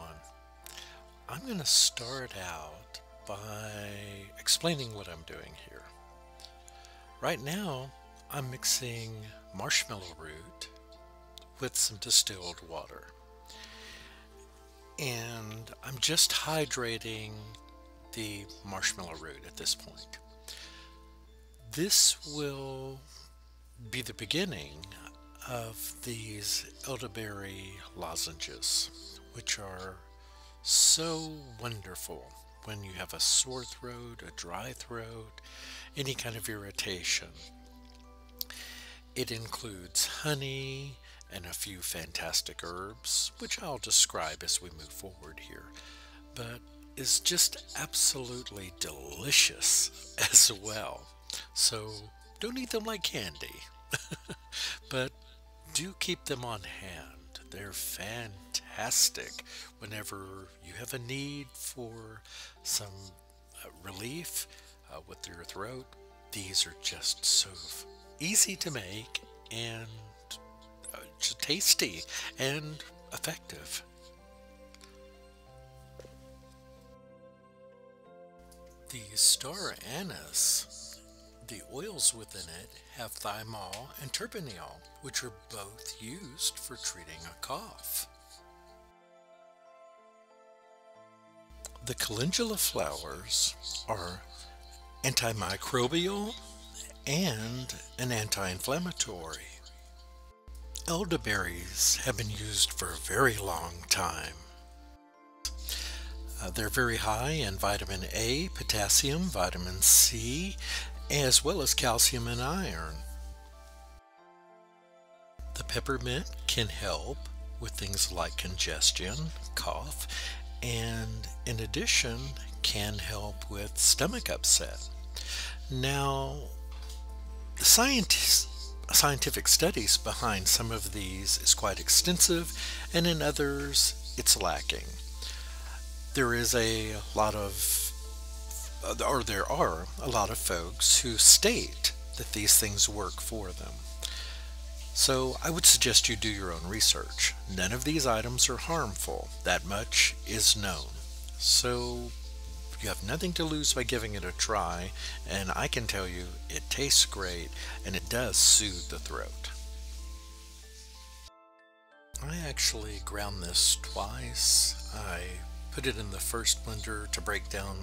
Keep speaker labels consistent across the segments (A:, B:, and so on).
A: everyone. I'm going to start out by explaining what I'm doing here. Right now, I'm mixing marshmallow root with some distilled water. And I'm just hydrating the marshmallow root at this point. This will be the beginning of these elderberry lozenges, which are so wonderful when you have a sore throat, a dry throat, any kind of irritation. It includes honey and a few fantastic herbs, which I'll describe as we move forward here, but is just absolutely delicious as well. So don't eat them like candy, but do keep them on hand. They're fantastic whenever you have a need for some relief with your throat. These are just so easy to make and tasty and effective. The Star Anise, the oils within it have thymol and terpineol, which are both used for treating a cough. The calendula flowers are antimicrobial and an anti-inflammatory. Elderberries have been used for a very long time. They're very high in vitamin A, potassium, vitamin C, as well as calcium and iron. The peppermint can help with things like congestion, cough, and in addition can help with stomach upset. Now, the scientific studies behind some of these is quite extensive, and in others it's lacking. There is a lot of, or there are a lot of folks who state that these things work for them. So I would suggest you do your own research. None of these items are harmful. That much is known. So you have nothing to lose by giving it a try, and I can tell you it tastes great and it does soothe the throat. I actually ground this twice. I put it in the first blender to break down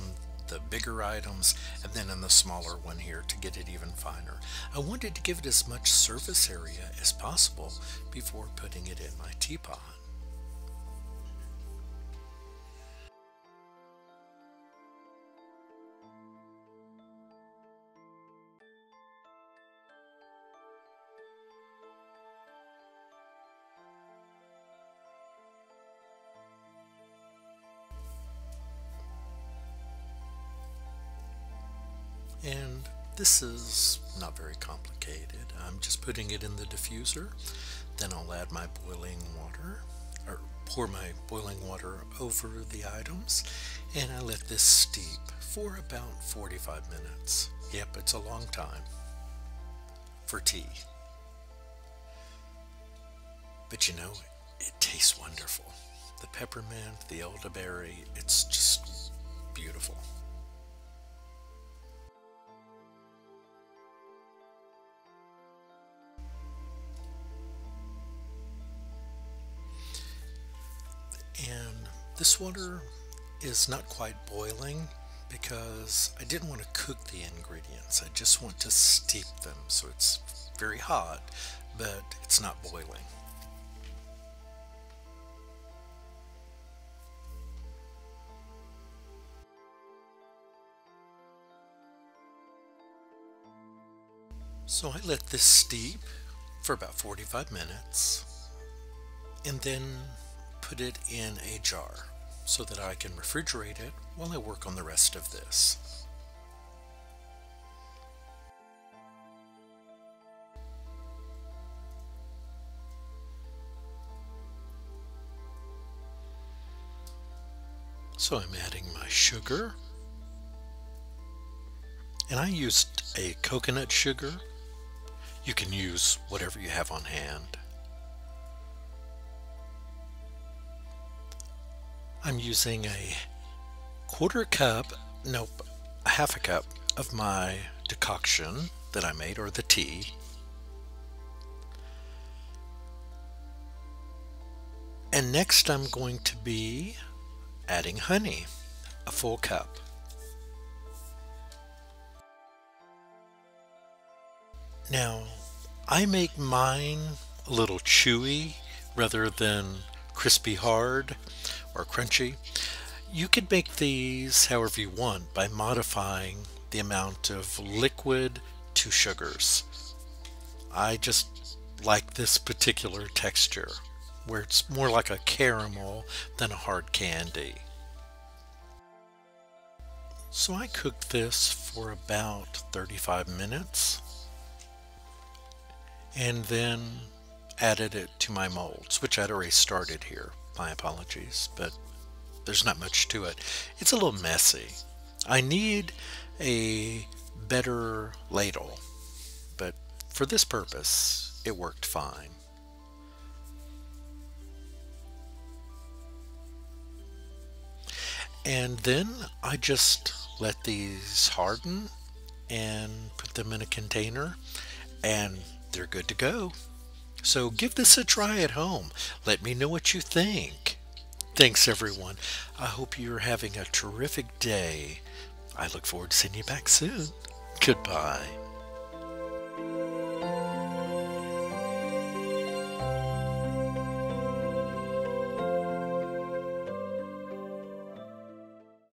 A: the bigger items, and then in the smaller one here to get it even finer. I wanted to give it as much surface area as possible before putting it in my teapot. And this is not very complicated. I'm just putting it in the diffuser. Then I'll add my boiling water, or pour my boiling water over the items, and I let this steep for about 45 minutes. Yep, it's a long time for tea. But you know, it tastes wonderful. The peppermint, the elderberry, it's just beautiful. And this water is not quite boiling because I didn't want to cook the ingredients. I just want to steep them, so it's very hot, but it's not boiling. So I let this steep for about 45 minutes and then put it in a jar so that I can refrigerate it while I work on the rest of this. So I'm adding my sugar, and I used a coconut sugar. You can use whatever you have on hand. I'm using a quarter cup, nope, a half a cup of my decoction that I made, or the tea. And next I'm going to be adding honey, a full cup. Now, I make mine a little chewy rather than crispy hard or crunchy. You could make these however you want by modifying the amount of liquid to sugars. I just like this particular texture, where it's more like a caramel than a hard candy. So I cooked this for about 35 minutes and then added it to my molds, which I'd already started here. My apologies, but there's not much to it. It's a little messy. I need a better ladle, but for this purpose, it worked fine. And then I just let these harden and put them in a container, and they're good to go. So give this a try at home. Let me know what you think. Thanks, everyone. I hope you're having a terrific day. I look forward to seeing you back soon. Goodbye.